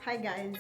Hi guys.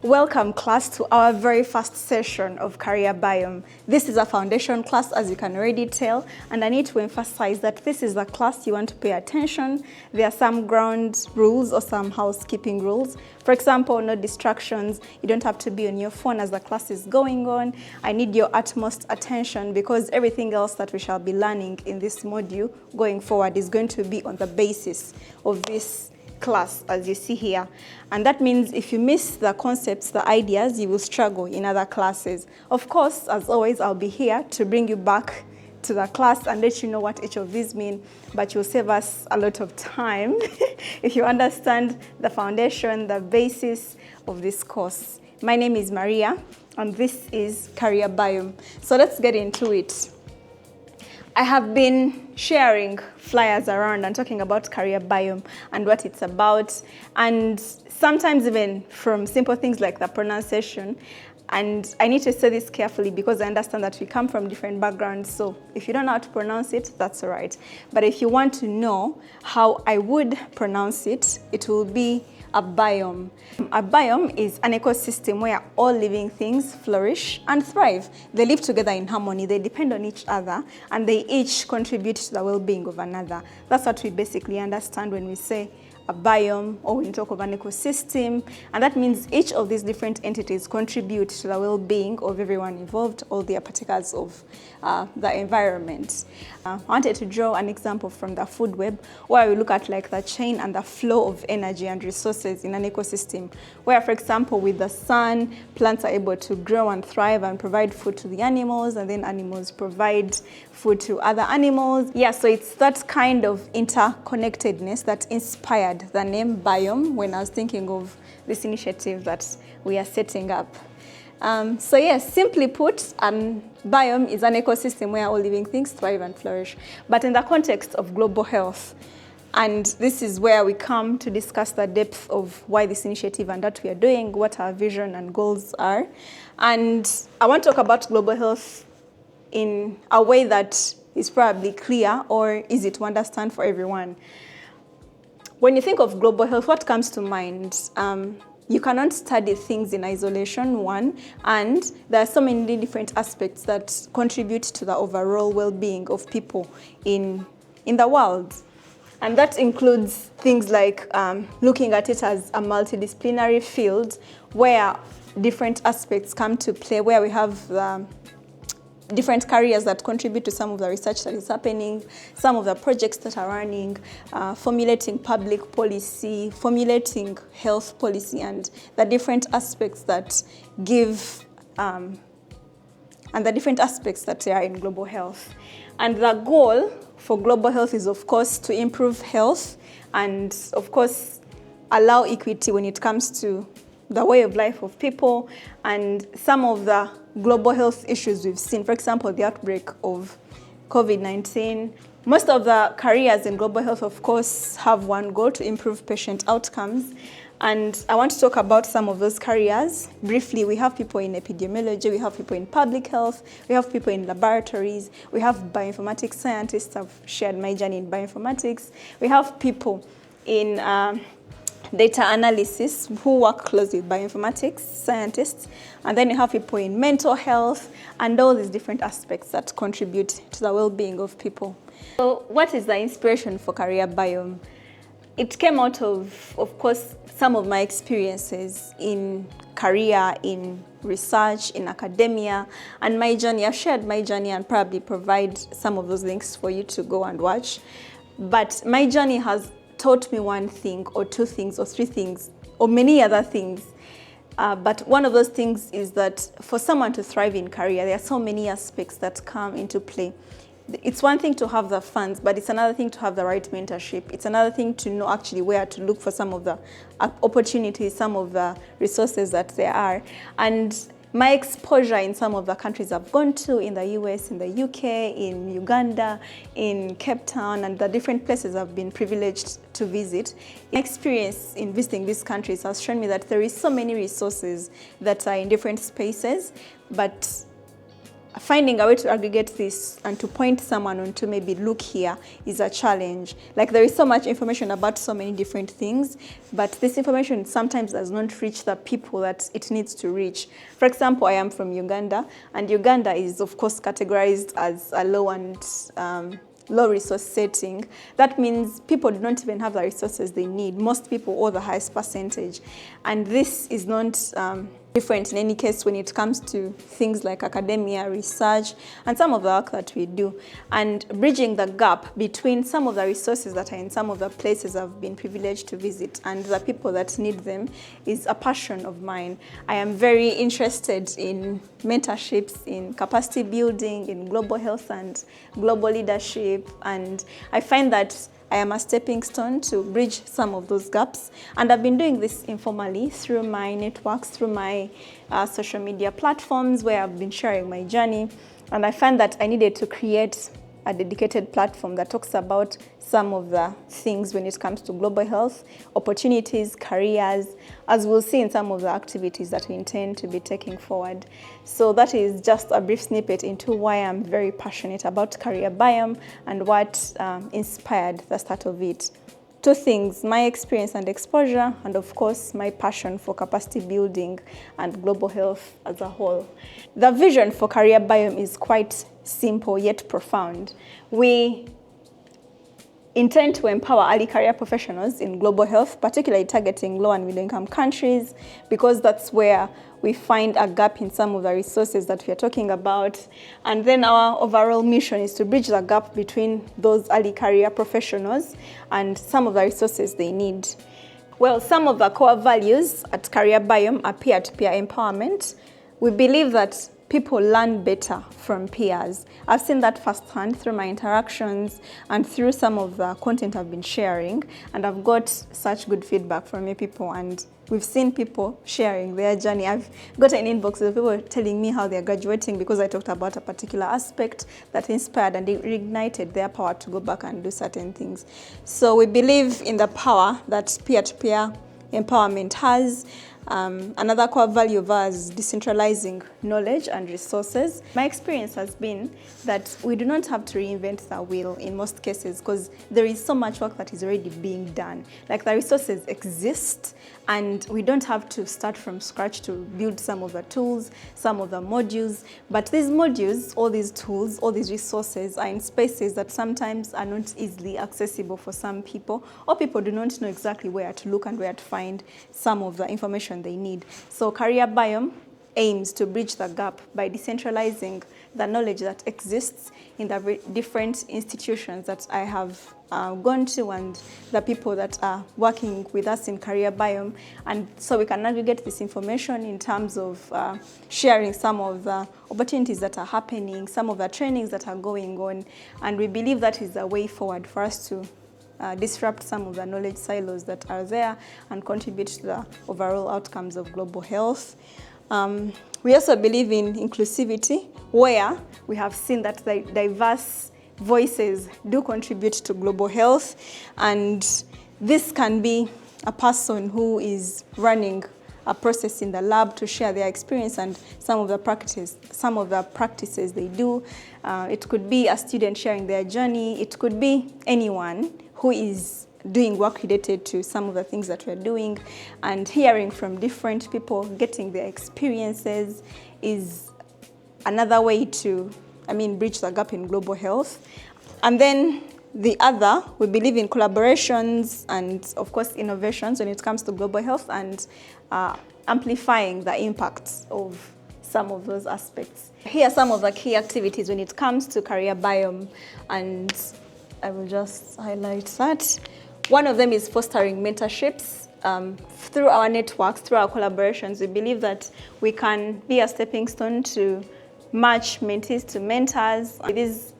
Welcome class to our very first session of CareerBiome. This is a foundation class, as you can already tell, and I need to emphasize that this is a class you want to pay attention. There are some ground rules or some housekeeping rules. For example, no distractions. You don't have to be on your phone as the class is going on. I need your utmost attention because everything else that we shall be learning in this module going forward is going to be on the basis of this class, as you see here. And that means if you miss the concepts, the ideas, you will struggle in other classes. Of course, as always, I'll be here to bring you back to the class and let you know what each of these mean, but you'll save us a lot of time if you understand the foundation, the basis of this course. My name is Maria, and this is CareerBiome. So let's get into it. I have been sharing flyers around and talking about CareerBiome and what it's about, and sometimes even from simple things like the pronunciation. And I need to say this carefully because I understand that we come from different backgrounds, so if you don't know how to pronounce it, that's all right. But if you want to know how I would pronounce it, it will be a biome. A biome is an ecosystem where all living things flourish and thrive. They live together in harmony, they depend on each other, and they each contribute to the well-being of another. That's what we basically understand when we say a biome, or when we talk of an ecosystem, and that means each of these different entities contribute to the well-being of everyone involved, all the particles of the environment. I wanted to draw an example from the food web where we look at like the chain and the flow of energy and resources in an ecosystem, where, for example, with the sun, plants are able to grow and thrive and provide food to the animals, and then animals provide food to other animals. Yeah, so it's that kind of interconnectedness that inspired the name Biome when I was thinking of this initiative that we are setting up. So yes, simply put, biome is an ecosystem where all living things thrive and flourish, but in the context of global health. And this is where we come to discuss the depth of why this initiative and what we are doing, what our vision and goals are. And I want to talk about global health in a way that is probably clear or easy to understand for everyone. When you think of global health, what comes to mind? You cannot study things in isolation, one, and there are so many different aspects that contribute to the overall well-being of people in the world. And that includes things like looking at it as a multidisciplinary field where different aspects come to play, where we have different careers that contribute to some of the research that is happening, some of the projects that are running, formulating public policy, formulating health policy, and the different aspects that give, and the different aspects that are in global health. And the goal for global health is, of course, to improve health and, of course, allow equity when it comes to the way of life of people. And some of the global health issues we've seen, for example, the outbreak of COVID-19. Most of the careers in global health, of course, have one goal: to improve patient outcomes. And I want to talk about some of those careers. Briefly, we have people in epidemiology, we have people in public health, we have people in laboratories, we have bioinformatics scientists. I've shared my journey in bioinformatics. We have people in data analysis who work closely with bioinformatics scientists, and then you have people in mental health and all these different aspects that contribute to the well-being of people. So what is the inspiration for CareerBiome? It came out of course, some of my experiences in career, in research, in academia, and my journey. I've shared my journey and probably provide some of those links for you to go and watch. But my journey has taught me one thing or two things or three things or many other things. But one of those things is that for someone to thrive in career, there are so many aspects that come into play. It's one thing to have the funds, but it's another thing to have the right mentorship. It's another thing to know actually where to look for some of the opportunities, some of the resources that there are. And My exposure in some of the countries I've gone to, in the US, in the UK, in Uganda, in Cape Town, and the different places I've been privileged to visit, my experience in visiting these countries has shown me that there is so many resources that are in different spaces, but finding a way to aggregate this and to point someone on to maybe look here is a challenge. Like, there is so much information about so many different things, but this information sometimes does not reach the people that it needs to reach. For example, I am from Uganda, and Uganda is of course categorized as a low resource setting. That means people do not even have the resources they need. Most people, or the highest percentage. And this is not different in any case when it comes to things like academia, research, and some of the work that we do. And bridging the gap between some of the resources that are in some of the places I've been privileged to visit and the people that need them is a passion of mine. I am very interested in mentorships, in capacity building, in global health and global leadership, and I find that I am a stepping stone to bridge some of those gaps. And I've been doing this informally through my networks, through my social media platforms where I've been sharing my journey. And I find that I needed to create a dedicated platform that talks about some of the things when it comes to global health, opportunities, careers, as we'll see in some of the activities that we intend to be taking forward. So that is just a brief snippet into why I'm very passionate about CareerBiome and what inspired the start of it. Two things: my experience and exposure, and of course my passion for capacity building and global health as a whole. The vision for CareerBiome is quite simple yet profound. We intend to empower early career professionals in global health, particularly targeting low and middle income countries, because that's where we find a gap in some of the resources that we are talking about. And then our overall mission is to bridge the gap between those early career professionals and some of the resources they need. Well, some of the core values at CareerBiome are peer-to-peer empowerment. We believe that people learn better from peers. I've seen that firsthand through my interactions and through some of the content I've been sharing, and I've got such good feedback from many people, and we've seen people sharing their journey. I've gotten inboxes of people telling me how they're graduating because I talked about a particular aspect that inspired and reignited their power to go back and do certain things. So we believe in the power that peer-to-peer empowerment has. Another core value of ours is decentralizing knowledge and resources. My experience has been that we do not have to reinvent the wheel in most cases, because there is so much work that is already being done. Like, the resources exist, and we don't have to start from scratch to build some of the tools, some of the modules. But these modules, all these tools, all these resources are in spaces that sometimes are not easily accessible for some people, or people do not know exactly where to look and where to find some of the information they need. So CareerBiome aims to bridge the gap by decentralizing the knowledge that exists in the different institutions that I have gone to, and the people that are working with us in CareerBiome. And so we can aggregate this information in terms of sharing some of the opportunities that are happening, some of the trainings that are going on. And we believe that is the way forward for us to disrupt some of the knowledge silos that are there and contribute to the overall outcomes of global health. We also believe in inclusivity, where we have seen that the diverse voices do contribute to global health, and this can be a person who is running a process in the lab to share their experience and some of the practices they do. It could be a student sharing their journey. It could be anyone who is doing work related to some of the things that we're doing, and hearing from different people, getting their experiences is another way to, bridge the gap in global health. And then the other, we believe in collaborations and, of course, innovations when it comes to global health, and amplifying the impacts of some of those aspects. Here are some of the key activities when it comes to CareerBiome, and I will just highlight that. One of them is fostering mentorships. Through our networks, through our collaborations, we believe that we can be a stepping stone to match mentees to mentors. These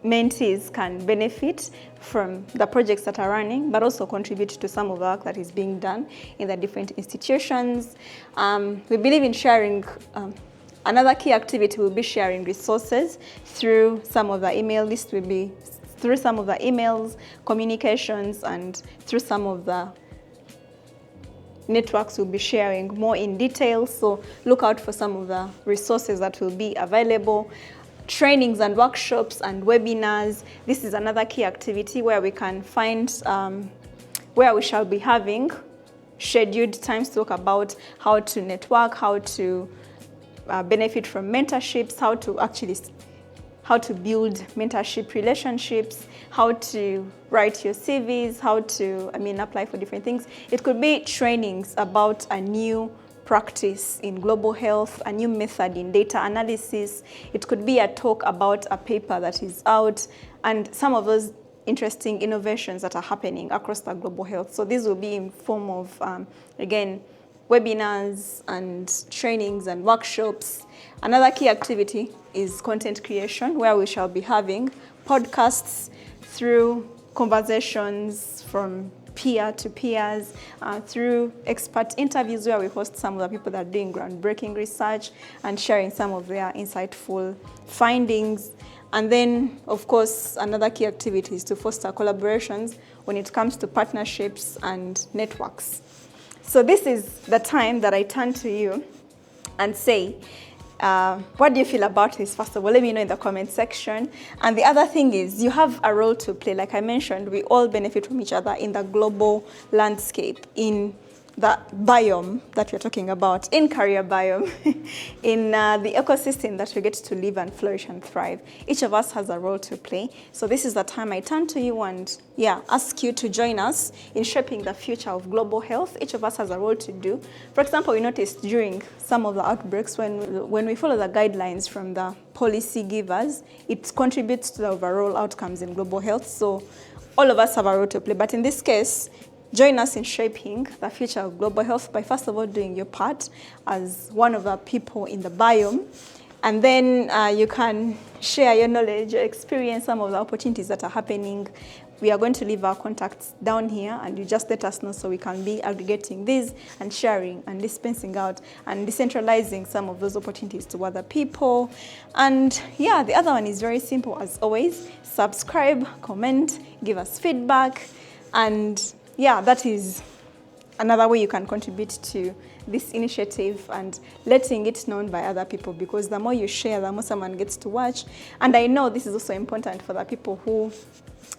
mentees can benefit from the projects that are running, but also contribute to some of the work that is being done in the different institutions. We believe in sharing Another key activity will be sharing resources through some of the email list, will be through some of the emails, communications, and through some of the networks will be sharing more in detail. So look out for some of the resources that will be available. Trainings and workshops and webinars. This is another key activity where we can find where we shall be having scheduled times to talk about how to network, how to benefit from mentorships, how to build mentorship relationships, how to write your CVs, how to apply for different things. It could be trainings about a new practice in global health, a new method in data analysis. It could be a talk about a paper that is out and some of those interesting innovations that are happening across the global health. So these will be in form of, again, webinars and trainings and workshops. Another key activity is content creation, where we shall be having podcasts through conversations from peer to peers, through expert interviews where we host some of the people that are doing groundbreaking research and sharing some of their insightful findings. And then, of course, another key activity is to foster collaborations when it comes to partnerships and networks. So this is the time that I turn to you and say, what do you feel about this? First of all, let me know in the comment section. And the other thing is, you have a role to play. Like I mentioned, we all benefit from each other in the global landscape, in the biome that we're talking about, in CareerBiome, in the ecosystem that we get to live and flourish and thrive. Each of us has a role to play. So this is the time I turn to you and ask you to join us in shaping the future of global health. Each of us has a role to do. For example, we noticed during some of the outbreaks, when we follow the guidelines from the policy givers, it contributes to the overall outcomes in global health. So all of us have a role to play. But in this case, join us in shaping the future of global health by first of all doing your part as one of the people in the biome. And then you can share your knowledge, your experience, some of the opportunities that are happening. We are going to leave our contacts down here and you just let us know so we can be aggregating these and sharing and dispensing out and decentralizing some of those opportunities to other people. And the other one is very simple as always. Subscribe, comment, give us feedback, and that is another way you can contribute to this initiative and letting it known by other people, because the more you share, the more someone gets to watch. And I know this is also important for the people who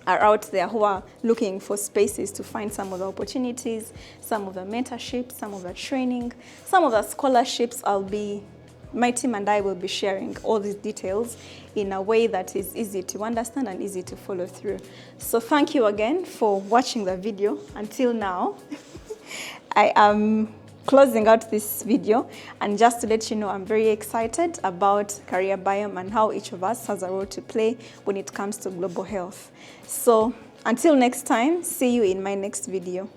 are out there who are looking for spaces to find some of the opportunities, some of the mentorship, some of the training, some of the scholarships. My team and I will be sharing all these details in a way that is easy to understand and easy to follow through. So thank you again for watching the video. Until now, I am closing out this video, and just to let you know, I'm very excited about CareerBiome and how each of us has a role to play when it comes to global health. So until next time, see you in my next video.